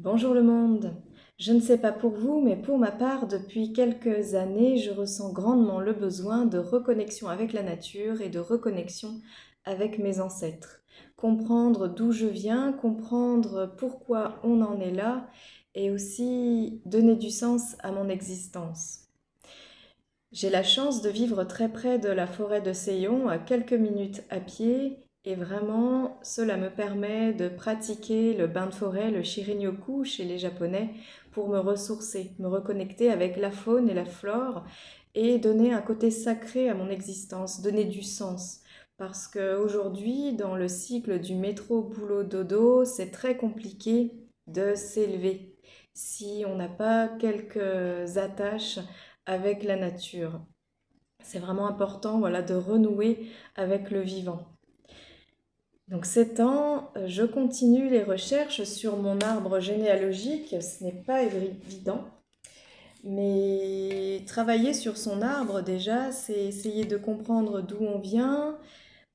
Bonjour le monde. Je ne sais pas pour vous, mais pour ma part, depuis quelques années, je ressens grandement le besoin de reconnexion avec la nature et de reconnexion avec mes ancêtres. Comprendre d'où je viens, comprendre pourquoi on en est là et aussi donner du sens à mon existence. J'ai la chance de vivre très près de la forêt de Seyon, à quelques minutes à pied, et vraiment cela me permet de pratiquer le bain de forêt, le Shirin-yoku chez les Japonais, pour me ressourcer, me reconnecter avec la faune et la flore, et donner un côté sacré à mon existence, donner du sens. Parce qu'aujourd'hui, dans le cycle du métro boulot dodo, c'est très compliqué de s'élever si on n'a pas quelques attaches avec la nature. C'est vraiment important, voilà, de renouer avec le vivant. Donc ces temps, je continue les recherches sur mon arbre généalogique. Ce n'est pas évident, mais travailler sur son arbre déjà, c'est essayer de comprendre d'où on vient,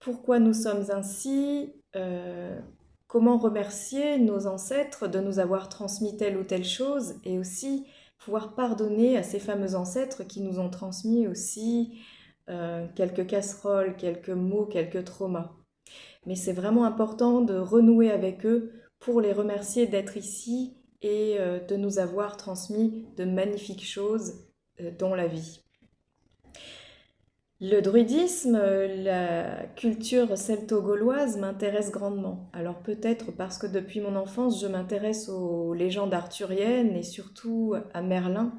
pourquoi nous sommes ainsi, comment remercier nos ancêtres de nous avoir transmis telle ou telle chose, et aussi pouvoir pardonner à ces fameux ancêtres qui nous ont transmis aussi quelques casseroles, quelques mots, quelques traumas. Mais c'est vraiment important de renouer avec eux pour les remercier d'être ici et de nous avoir transmis de magnifiques choses dans la vie. Le druidisme, la culture celto-gauloise m'intéresse grandement. Alors peut-être parce que depuis mon enfance, je m'intéresse aux légendes arthuriennes et surtout à Merlin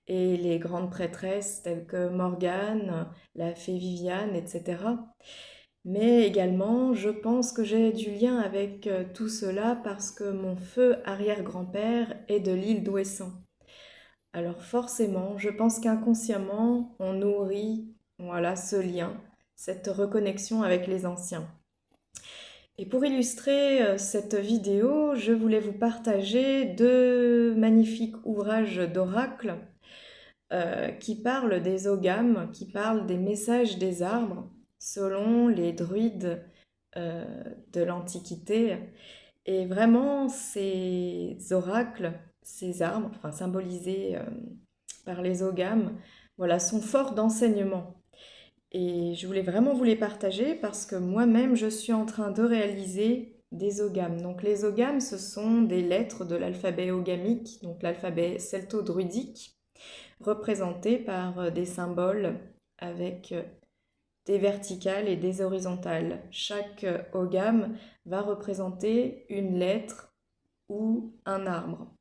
et les grandes prêtresses telles que Morgane, la fée Viviane, etc. Mais également, je pense que j'ai du lien avec tout cela parce que mon feu arrière-grand-père est de l'île d'Ouessant. Alors forcément, je pense qu'inconsciemment, on nourrit voilà, ce lien, cette reconnexion avec les anciens. Et pour illustrer cette vidéo, je voulais vous partager deux magnifiques ouvrages d'oracle qui parlent des oghams, qui parlent des messages des arbres selon les druides euh, de l'Antiquité. Et vraiment, ces oracles, ces arbres, enfin symbolisés par les oghams, voilà, sont forts d'enseignement. Et je voulais vraiment vous les partager parce que moi-même, je suis en train de réaliser des oghams. Donc les oghams, ce sont des lettres de l'alphabet ogamique, donc l'alphabet celto-druidique, représentés par des symboles avec des verticales et des horizontales. Chaque ogham va représenter une lettre ou un arbre.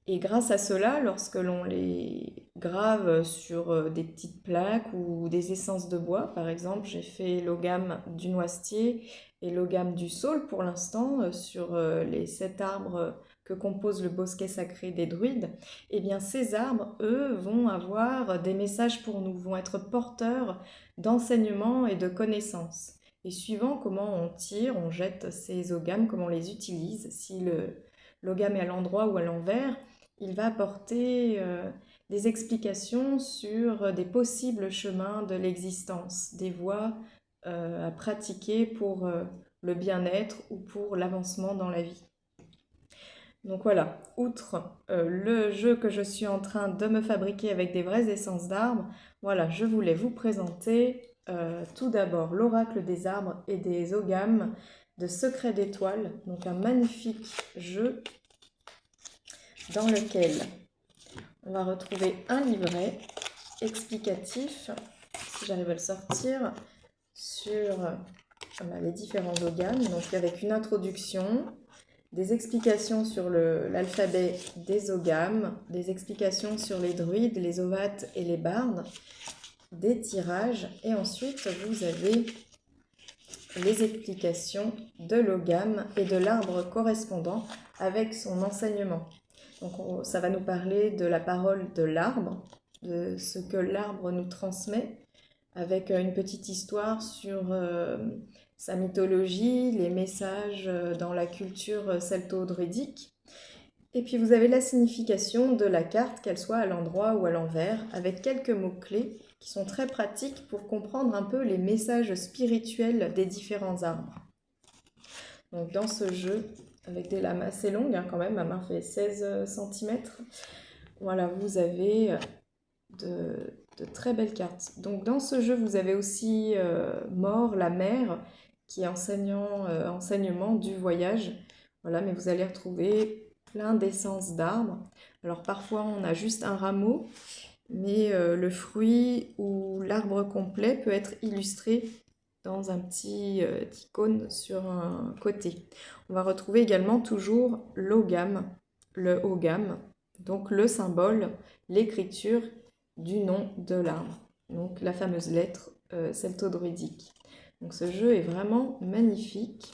Et grâce à cela, lorsque l'on les grave sur des petites plaques ou des essences de bois, par exemple, j'ai fait l'ogham du noisetier et l'ogham du saule pour l'instant sur les 7 arbres que compose le bosquet sacré des druides, et bien ces arbres, eux, vont avoir des messages pour nous, vont être porteurs d'enseignements et de connaissances. Et suivant comment on tire, on jette ces oghams, comment on les utilise, si l'ogham est à l'endroit ou à l'envers, il va apporter des explications sur des possibles chemins de l'existence, des voies à pratiquer pour le bien-être ou pour l'avancement dans la vie. Donc voilà, outre le jeu que je suis en train de me fabriquer avec des vraies essences d'arbres, voilà, je voulais vous présenter tout d'abord l'oracle des arbres et des oghams de Secret d'étoiles, donc un magnifique jeu dans lequel on va retrouver un livret explicatif, si j'arrive à le sortir, sur les différents oghams, donc avec une introduction, des explications sur l'alphabet des oghams, des explications sur les druides, les ovates et les bardes, des tirages, et ensuite vous avez les explications de l'ogham et de l'arbre correspondant avec son enseignement. Donc ça va nous parler de la parole de l'arbre, de ce que l'arbre nous transmet, avec une petite histoire sur sa mythologie, les messages dans la culture celto-druidique. Et puis vous avez la signification de la carte, qu'elle soit à l'endroit ou à l'envers, avec quelques mots-clés qui sont très pratiques pour comprendre un peu les messages spirituels des différents arbres. Donc dans ce jeu, avec des lames assez longues, hein, quand même. Ma main fait 16 cm. Voilà, vous avez de très belles cartes. Donc dans ce jeu, vous avez aussi Mort, la mer, qui est enseignement du voyage. Voilà, mais vous allez retrouver plein d'essences d'arbres. Alors parfois, on a juste un rameau, mais le fruit ou l'arbre complet peut être illustré dans un petit icône sur un côté. On va retrouver également toujours l'ogam, le ogam, donc le symbole, l'écriture du nom de l'arbre, donc la fameuse lettre celto-druidique. Donc ce jeu est vraiment magnifique.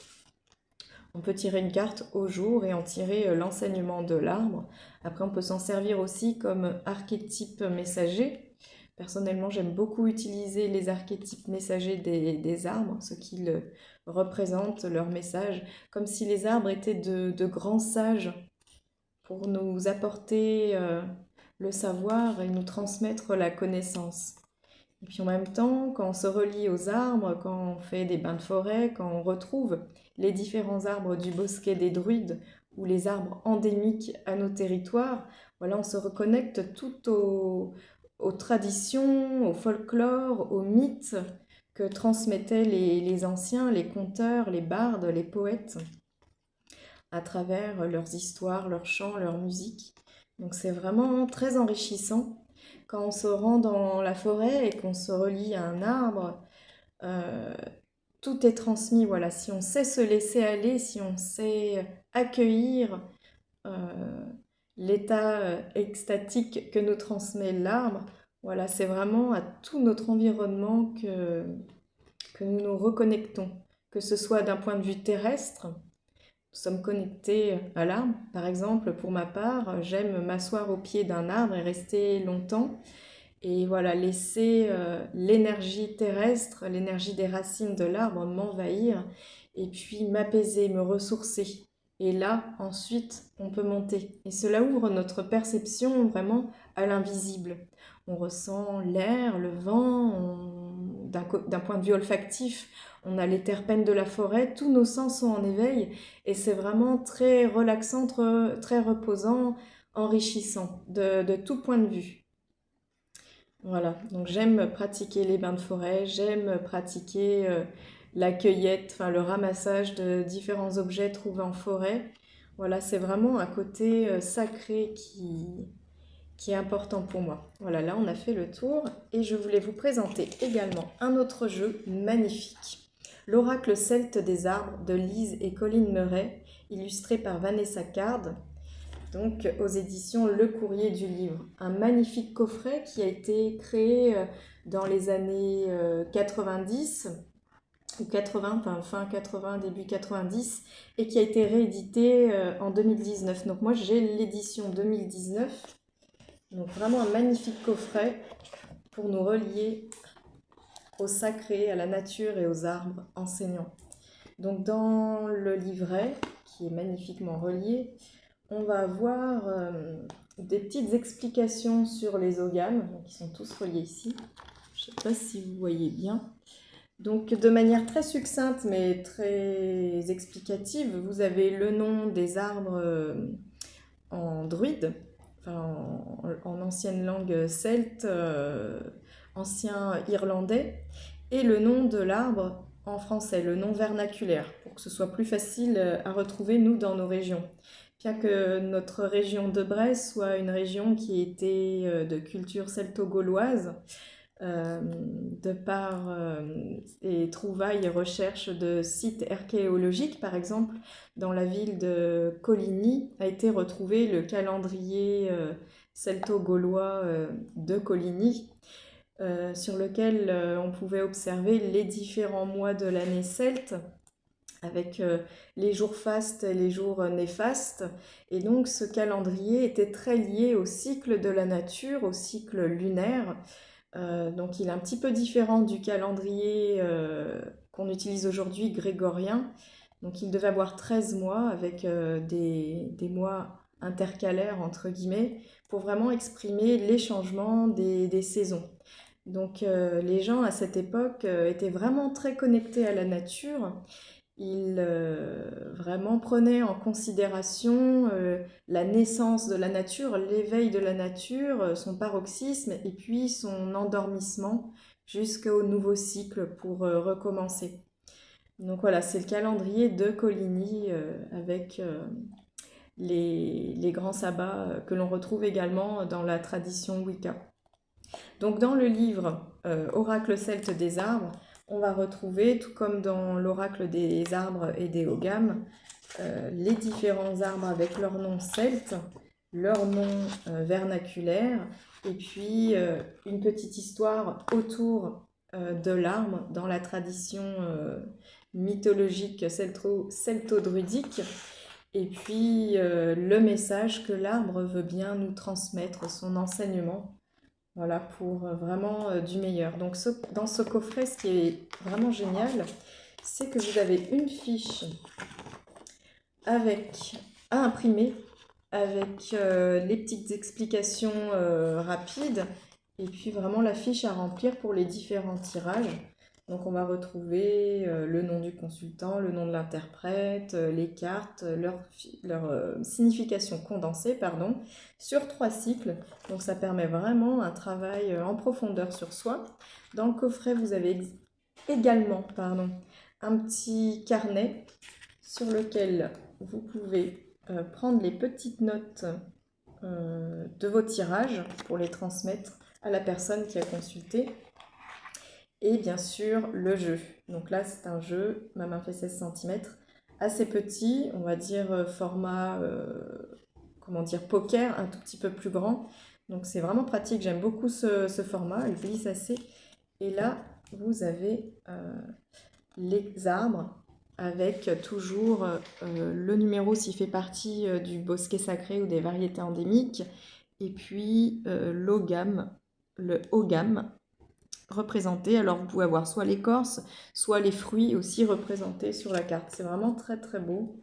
On peut tirer une carte au jour et en tirer l'enseignement de l'arbre. Après, on peut s'en servir aussi comme archétype messager. Personnellement, j'aime beaucoup utiliser les archétypes messagers des arbres, ce qu'ils représentent, leur message, comme si les arbres étaient de grands sages pour nous apporter le savoir et nous transmettre la connaissance. Et puis en même temps, quand on se relie aux arbres, quand on fait des bains de forêt, quand on retrouve les différents arbres du bosquet des druides ou les arbres endémiques à nos territoires, voilà, on se reconnecte tout aux traditions, au folklore, aux mythes que transmettaient les anciens, les conteurs, les bardes, les poètes, à travers leurs histoires, leurs chants, leurs musiques. Donc c'est vraiment très enrichissant. Quand on se rend dans la forêt et qu'on se relie à un arbre, euh, tout est transmis. Voilà, si on sait se laisser aller, si on sait accueillir euh, l'état extatique que nous transmet l'arbre, voilà, c'est vraiment à tout notre environnement que nous nous reconnectons, que ce soit d'un point de vue terrestre. Nous sommes connectés à l'arbre. Par exemple, pour ma part, j'aime m'asseoir au pied d'un arbre et rester longtemps. Et voilà, laisser l'énergie terrestre, l'énergie des racines de l'arbre m'envahir et puis m'apaiser, me ressourcer. Et là, ensuite, on peut monter. Et cela ouvre notre perception vraiment à l'invisible. On ressent l'air, le vent, d'un point de vue olfactif, on a les terpènes de la forêt, tous nos sens sont en éveil et c'est vraiment très relaxant, très reposant, enrichissant de tout point de vue. Voilà, donc j'aime pratiquer les bains de forêt, j'aime pratiquer la cueillette, enfin le ramassage de différents objets trouvés en forêt. Voilà, c'est vraiment un côté sacré qui est important pour moi. Voilà, là on a fait le tour et je voulais vous présenter également un autre jeu magnifique. L'Oracle celte des arbres de Lise et Colline Murray, illustré par Vanessa Card, donc aux éditions Le Courrier du Livre. Un magnifique coffret qui a été créé dans les années 90 ou 80, enfin fin 80, début 90, et qui a été réédité en 2019. Donc moi j'ai l'édition 2019, donc vraiment un magnifique coffret pour nous relier au sacré, à la nature et aux arbres enseignants. Donc dans le livret, qui est magnifiquement relié, on va avoir des petites explications sur les ogames, donc ils sont tous reliés ici. Je ne sais pas si vous voyez bien. Donc de manière très succincte mais très explicative, vous avez le nom des arbres en druide, enfin en ancienne langue celte, ancien irlandais, et le nom de l'arbre en français, le nom vernaculaire, pour que ce soit plus facile à retrouver nous dans nos régions. Bien que notre région de Bresse soit une région qui était de culture celto-gauloise, de par les trouvailles et recherches de sites archéologiques, par exemple, dans la ville de Coligny a été retrouvé le calendrier celto-gaulois de Coligny, sur lequel on pouvait observer les différents mois de l'année celte, avec les jours fastes et les jours néfastes. Et donc ce calendrier était très lié au cycle de la nature, au cycle lunaire. Donc il est un petit peu différent du calendrier qu'on utilise aujourd'hui, grégorien. Donc il devait avoir 13 mois avec des mois intercalaires, entre guillemets, pour vraiment exprimer les changements des saisons. Donc les gens à cette époque étaient vraiment très connectés à la nature. il vraiment prenait en considération la naissance de la nature, l'éveil de la nature, son paroxysme et puis son endormissement jusqu'au nouveau cycle pour recommencer. Donc voilà, c'est le calendrier de Coligny avec les grands sabbats que l'on retrouve également dans la tradition Wicca. Donc dans le livre Oracle celte des arbres, on va retrouver, tout comme dans l'oracle des arbres et des Ogham, les différents arbres avec leur nom celte, leur nom vernaculaire, et puis une petite histoire autour de l'arbre dans la tradition mythologique celto-druidique, et puis le message que l'arbre veut bien nous transmettre, son enseignement, voilà, pour vraiment du meilleur. Donc dans ce coffret, ce qui est vraiment génial, c'est que vous avez une fiche à imprimer avec les petites explications rapides et puis vraiment la fiche à remplir pour les différents tirages. Donc on va retrouver le nom du consultant, le nom de l'interprète, les cartes, leur signification condensée, pardon, sur 3 cycles. Donc ça permet vraiment un travail en profondeur sur soi. Dans le coffret, vous avez également un petit carnet sur lequel vous pouvez prendre les petites notes de vos tirages pour les transmettre à la personne qui a consulté. Et bien sûr, le jeu. Donc là, c'est un jeu, ma main fait 16 cm, assez petit, on va dire format, poker, un tout petit peu plus grand. Donc c'est vraiment pratique, j'aime beaucoup ce format, elle glisse assez. Et là, vous avez les arbres avec toujours le numéro s'il fait partie du bosquet sacré ou des variétés endémiques, et puis l'ogam, le ogam représenté. Alors vous pouvez avoir soit l'écorce, soit les fruits aussi représentés sur la carte. C'est vraiment très très beau.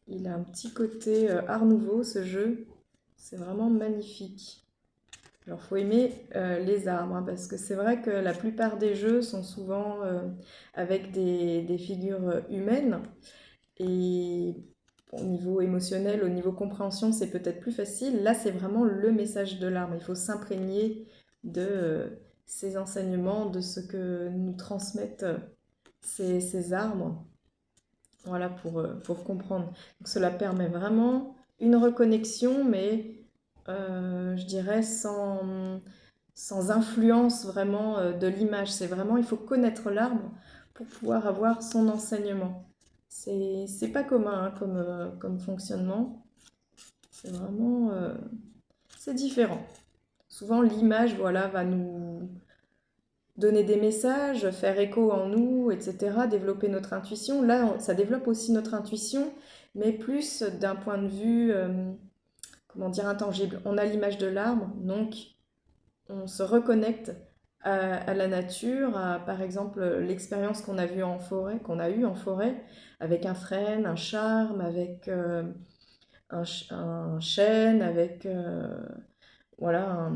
Il a un petit côté art nouveau ce jeu. C'est vraiment magnifique. Alors il faut aimer les arbres, hein, parce que c'est vrai que la plupart des jeux sont souvent avec des figures humaines. Et au niveau émotionnel, au niveau compréhension, c'est peut-être plus facile. Là, c'est vraiment le message de l'arbre. Il faut s'imprégner de ces enseignements, de ce que nous transmettent ces arbres, voilà, pour comprendre. Donc, cela permet vraiment une reconnexion, mais je dirais sans influence vraiment de l'image. C'est vraiment, il faut connaître l'arbre pour pouvoir avoir son enseignement. C'est pas commun hein, comme fonctionnement. C'est vraiment... c'est différent. Souvent, l'image, voilà, va nous donner des messages, faire écho en nous, etc., développer notre intuition. Là, ça développe aussi notre intuition, mais plus d'un point de vue, intangible. On a l'image de l'arbre, donc on se reconnecte à la nature, à par exemple l'expérience qu'on a eue en forêt, avec un frêne, un charme, avec un chêne, avec voilà,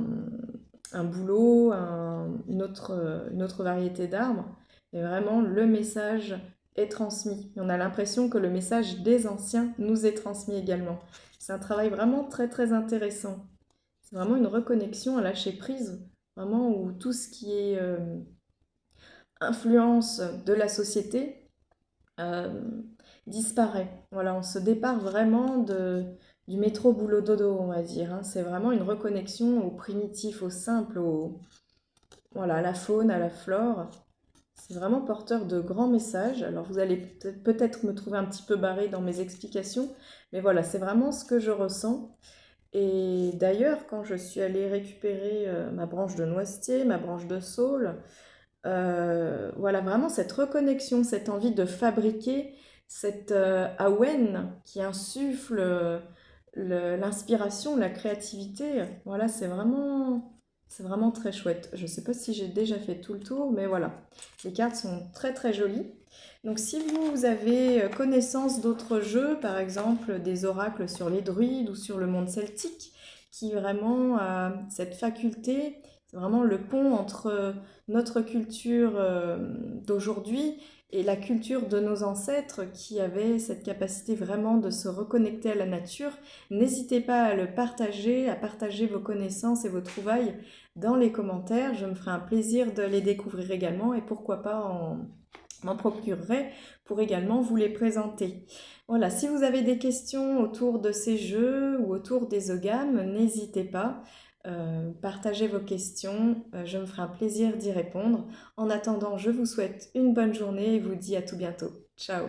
un bouleau, une autre variété d'arbres. Et vraiment, le message est transmis. Et on a l'impression que le message des anciens nous est transmis également. C'est un travail vraiment très très intéressant. C'est vraiment une reconnexion à lâcher prise, vraiment où tout ce qui est influence de la société euh, disparaît. Voilà, on se départ vraiment du métro boulot dodo, on va dire, hein. C'est vraiment une reconnexion au primitif, au simple, voilà, à la faune, à la flore. C'est vraiment porteur de grands messages. Alors vous allez peut-être me trouver un petit peu barré dans mes explications, mais voilà, c'est vraiment ce que je ressens. Et d'ailleurs, quand je suis allée récupérer ma branche de noisetier, ma branche de saule, voilà, vraiment cette reconnexion, cette envie de fabriquer, cette awen qui insuffle l'inspiration, la créativité, voilà, c'est vraiment très chouette. Je ne sais pas si j'ai déjà fait tout le tour, mais voilà, les cartes sont très très jolies. Donc si vous avez connaissance d'autres jeux, par exemple des oracles sur les druides ou sur le monde celtique, qui vraiment a cette faculté, c'est vraiment le pont entre notre culture d'aujourd'hui et la culture de nos ancêtres qui avaient cette capacité vraiment de se reconnecter à la nature. N'hésitez pas à le partager, à partager vos connaissances et vos trouvailles dans les commentaires. Je me ferai un plaisir de les découvrir également et pourquoi pas m'en procurerai pour également vous les présenter. Voilà, si vous avez des questions autour de ces jeux ou autour des OGAM, n'hésitez pas. Partagez vos questions, je me ferai un plaisir d'y répondre. En attendant, je vous souhaite une bonne journée et vous dis à tout bientôt. Ciao!